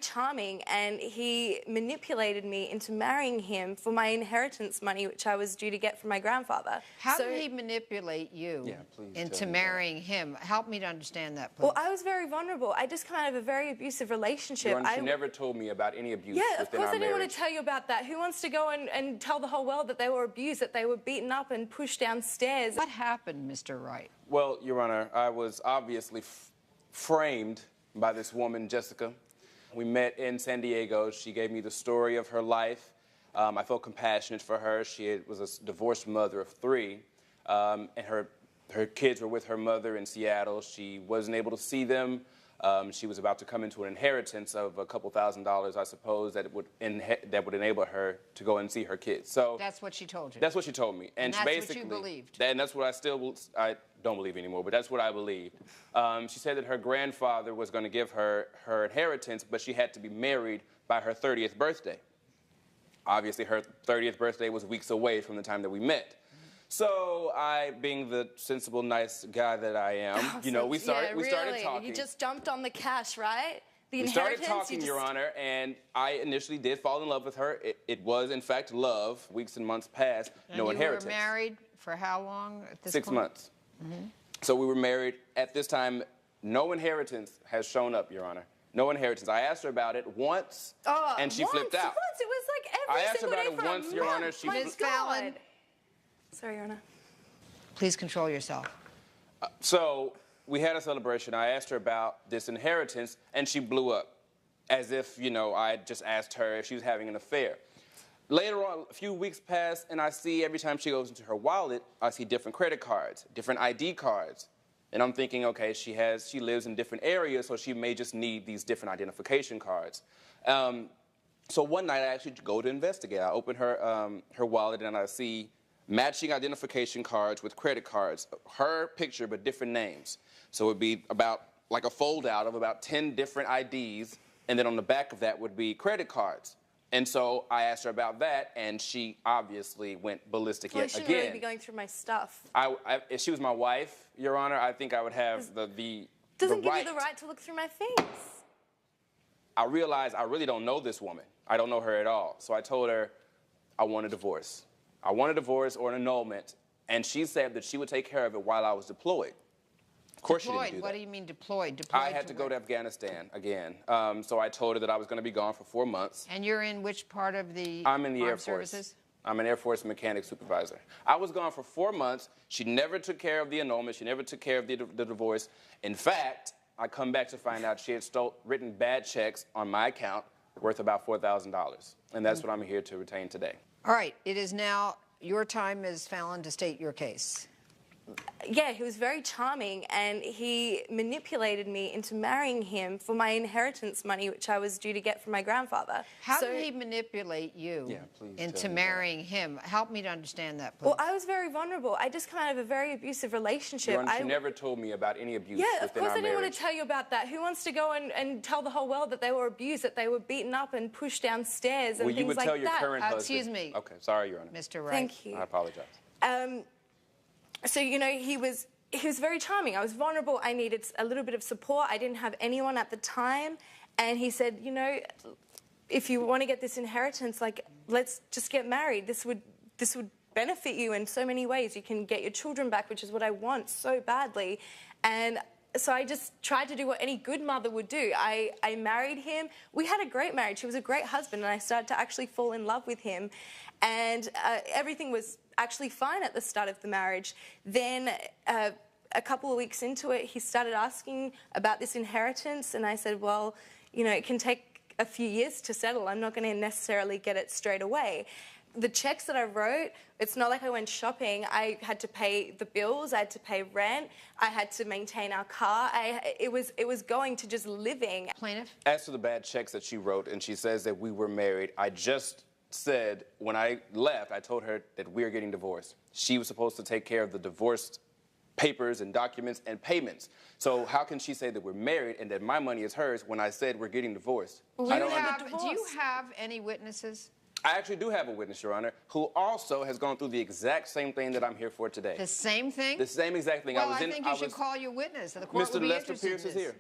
charming, and he manipulated me into marrying him for my inheritance money, which I was due to get from my grandfather. How did he manipulate you into marrying him? Help me to understand that, please. Well, I was very vulnerable. I just come out of a very abusive relationship. She never told me about any abuse within our marriage. Yeah, of course I didn't want to tell you about that. Who wants to go and tell the whole world that they were abused, that they were beaten up and pushed downstairs? What happened, Mr. Wright? Well, Your Honor, I was obviously framed by this woman, Jessica. We met in San Diego. She gave me the story of her life. I felt compassionate for her. She was a divorced mother of 3, and her kids were with her mother in Seattle. She wasn't able to see them. She was about to come into an inheritance of a couple $1,000s, I suppose, that would enable her to go and see her kids. So that's what she told you. That's what she told me, and that's basically what you believed. And that's what I don't believe anymore, but that's what I believed. She said that her grandfather was going to give her her inheritance, but she had to be married by her 30th birthday. Obviously, her 30th birthday was weeks away from the time that we met. So I, being the sensible, nice guy that I am, we started talking. You just jumped on the cash, right? We started talking, Your Honor, and I initially did fall in love with her. It was, in fact, love. Weeks and months passed, no inheritance. You were married for how long at this 6 point? months. So we were married. At this time, no inheritance has shown up, Your Honor. No inheritance. I asked her about it once, and she flipped out. Once? It was like every single day for a month. I asked her about it once, Your Honor. She Ms. Fallon. Sorry, Your Honor. Please control yourself. So we had a celebration. I asked her about this inheritance, and she blew up, as if, I had just asked her if she was having an affair. Later on, a few weeks pass, and I see every time she goes into her wallet, I see different credit cards, different ID cards. And I'm thinking, okay, she lives in different areas, so she may just need these different identification cards. So one night, I actually go to investigate. I open her wallet, and I see matching identification cards with credit cards, her picture but different names. So it would be about like a fold-out of about 10 different IDs, and then on the back of that would be credit cards. And so I asked her about that, and she obviously went ballistic yet again. You shouldn't really be going through my stuff. If she was my wife, Your Honor, I think I would have the Doesn't give you the right to look through my things. I realized I really don't know this woman. I don't know her at all. So I told her I want a divorce. I want a divorce or an annulment, and she said that she would take care of it while I was deployed. Of course she didn't do that. What do you mean deployed? I had to go to Afghanistan again. So I told her that I was going to be gone for 4 months. And you're in which part of the I'm in the Air Force. Services? I'm an Air Force mechanic supervisor. I was gone for 4 months. She never took care of the annulment. She never took care of the divorce. In fact, I come back to find out she had written bad checks on my account worth about $4,000. And that's what I'm here to retain today. All right. It is now your time, Ms. Fallon, to state your case. Yeah, he was very charming, and he manipulated me into marrying him for my inheritance money, which I was due to get from my grandfather. How did he manipulate you into marrying him? Help me to understand that, please. Well, I was very vulnerable. I just come out of a very abusive relationship. She never told me about any abuse within our marriage. Yeah, of course I didn't want to tell you about that. Who wants to go and tell the whole world that they were abused, that they were beaten up and pushed downstairs and things like that? Well, you would tell your current husband. Excuse me. Okay, sorry, Your Honor. Mr. Wright. Thank you. I apologize. So, he was very charming. I was vulnerable. I needed a little bit of support. I didn't have anyone at the time. And he said, if you want to get this inheritance, let's just get married. This would benefit you in so many ways. You can get your children back, which is what I want so badly. And so I just tried to do what any good mother would do. I married him. We had a great marriage. He was a great husband, and I started to actually fall in love with him. And everything was actually fine at the start of the marriage. Then a couple of weeks into it, he started asking about this inheritance, and I said, well, it can take a few years to settle. I'm not going to necessarily get it straight away. The checks that I wrote, it's not like I went shopping. I had to pay the bills, I had to pay rent, I had to maintain our car. It was going to just living. Plaintiff? As to the bad checks that she wrote, and she says that we were married, I just said when I left, I told her that we are getting divorced. She was supposed to take care of the divorce papers and documents and payments. So how can she say that we're married and that my money is hers when I said we're getting divorced? Do you have any witnesses? I actually do have a witness, Your Honor, who also has gone through the exact same thing that I'm here for today. The same thing? The same exact thing. Well, I think you should call your witness. The court Mr. Lester Pierce is here.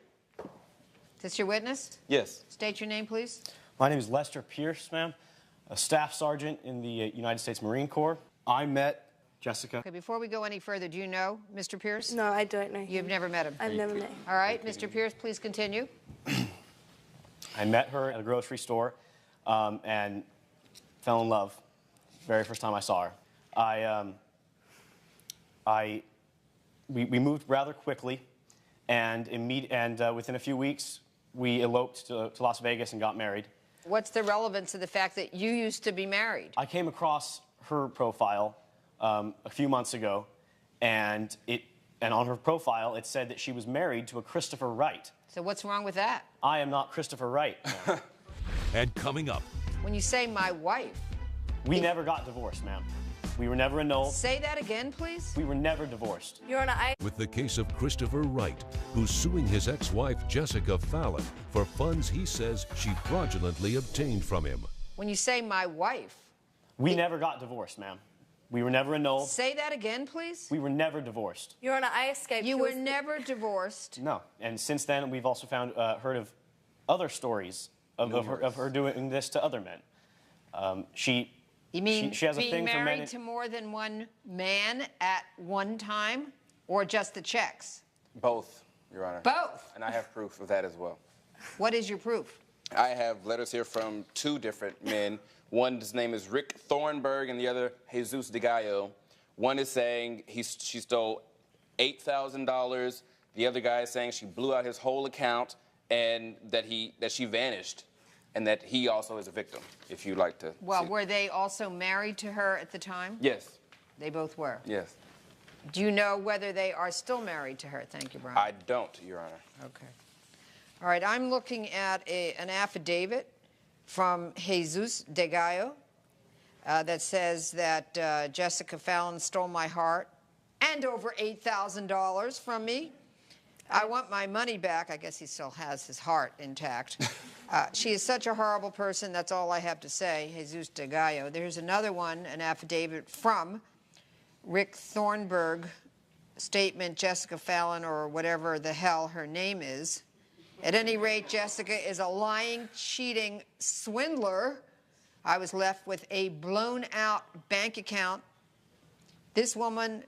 This your witness? Yes. State your name, please. My name is Lester Pierce, ma'am, a staff sergeant in the United States Marine Corps. I met Jessica. Okay, before we go any further, do you know Mr. Pierce? No, I don't know him. You've never met him? I've never met him. All right, Mr. Pierce, please continue. I met her at a grocery store and fell in love very first time I saw her. We moved rather quickly, and within a few weeks, we eloped to Las Vegas and got married. What's the relevance of the fact that you used to be married? I came across her profile a few months ago, and on her profile it said that she was married to a Christopher Wright. So what's wrong with that? I am not Christopher Wright. And coming up, When you say my wife, We never got divorced, ma'am. We were never annulled. say that again, please. We were never divorced. Your Honor, with the case of Christopher Wright, who's suing his ex-wife Jessica Fallon for funds he says she fraudulently obtained from him. When you say my wife, We never got divorced, ma'am. We were never annulled. say that again, please. We were never divorced. Your Honor, I escaped. You He were was- never divorced. No. And since then, we've also heard of other stories of her doing this to other men. You mean she has a being thing for men. married to more than one man at one time, or just the checks? Both, Your Honor. Both. And I have proof of that as well. What is your proof? I have letters here from two different men. One, his name is Rick Thornburg, and the other, Jesus de Gallo. One is saying she stole $8,000. The other guy is saying she blew out his whole account and that she vanished, and that he also is a victim, if you'd like to Well, see. were they also married to her at the time? Yes, They both were. yes. Do you know whether they are still married to her? Thank you, Brian. I don't, Your Honor. Okay. All right, I'm looking at an affidavit from Jesus de Gallo that says that Jessica Fallon stole my heart and over $8,000 from me. I want my money back. I guess he still has his heart intact. She is such a horrible person. That's all I have to say, Jesus de Gallo. There's another one, an affidavit from Rick Thornburg, statement Jessica Fallon, or whatever the hell her name is. At any rate, Jessica is a lying, cheating swindler. I was left with a blown-out bank account. This woman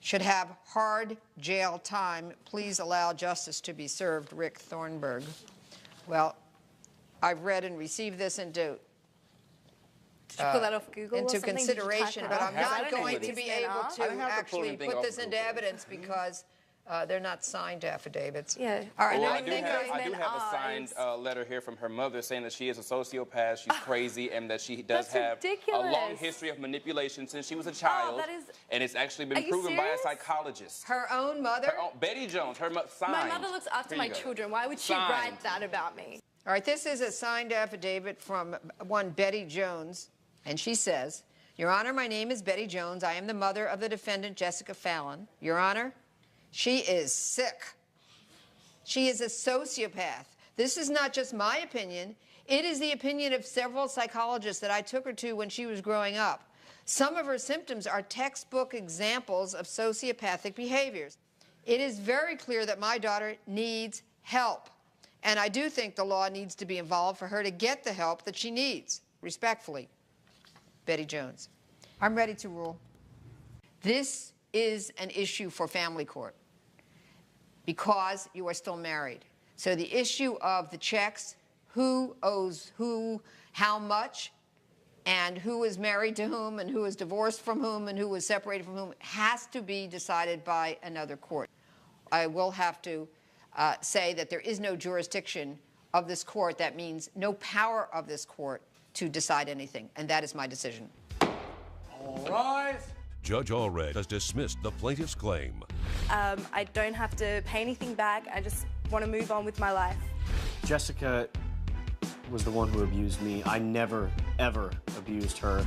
should have hard jail time. Please allow justice to be served, Rick Thornburg. Well, I've read and received this into Did you pull that off Google or into something? Did you type consideration, it but up? I'm I not don't know going who to these be men able are. to I didn't have to pull actually anything put off this of into Google. evidence because they're not signed affidavits. Yeah. All right. Well, now I do think have, those I do men have a are signed is- letter here from her mother saying that she is a sociopath, she's crazy, and that she does That's have a long ridiculous. history of manipulation since she was a child. that is- And it's actually Are been you proven by a serious? psychologist. Her own mother? Her own- Betty Jones, signed. My mother looks after Here my you go. children. Why would she Signed. write that about me? All right, this is a signed affidavit from one Betty Jones, and she says, Your Honor, my name is Betty Jones. I am the mother of the defendant, Jessica Fallon. Your Honor, she is sick. She is a sociopath. This is not just my opinion. It is the opinion of several psychologists that I took her to when she was growing up. Some of her symptoms are textbook examples of sociopathic behaviors. It is very clear that my daughter needs help. And I do think the law needs to be involved for her to get the help that she needs. Respectfully, Betty Jones. I'm ready to rule. This is an issue for family court because you are still married. So the issue of the checks, who owes who, how much, and who is married to whom, and who is divorced from whom, and who was separated from whom, has to be decided by another court. I will have to say that there is no jurisdiction of this court. That means no power of this court to decide anything, and that is my decision. All rise. Judge Allred has dismissed the plaintiff's claim. I don't have to pay anything back. I just want to move on with my life. Jessica was the one who abused me. I never, ever abused her.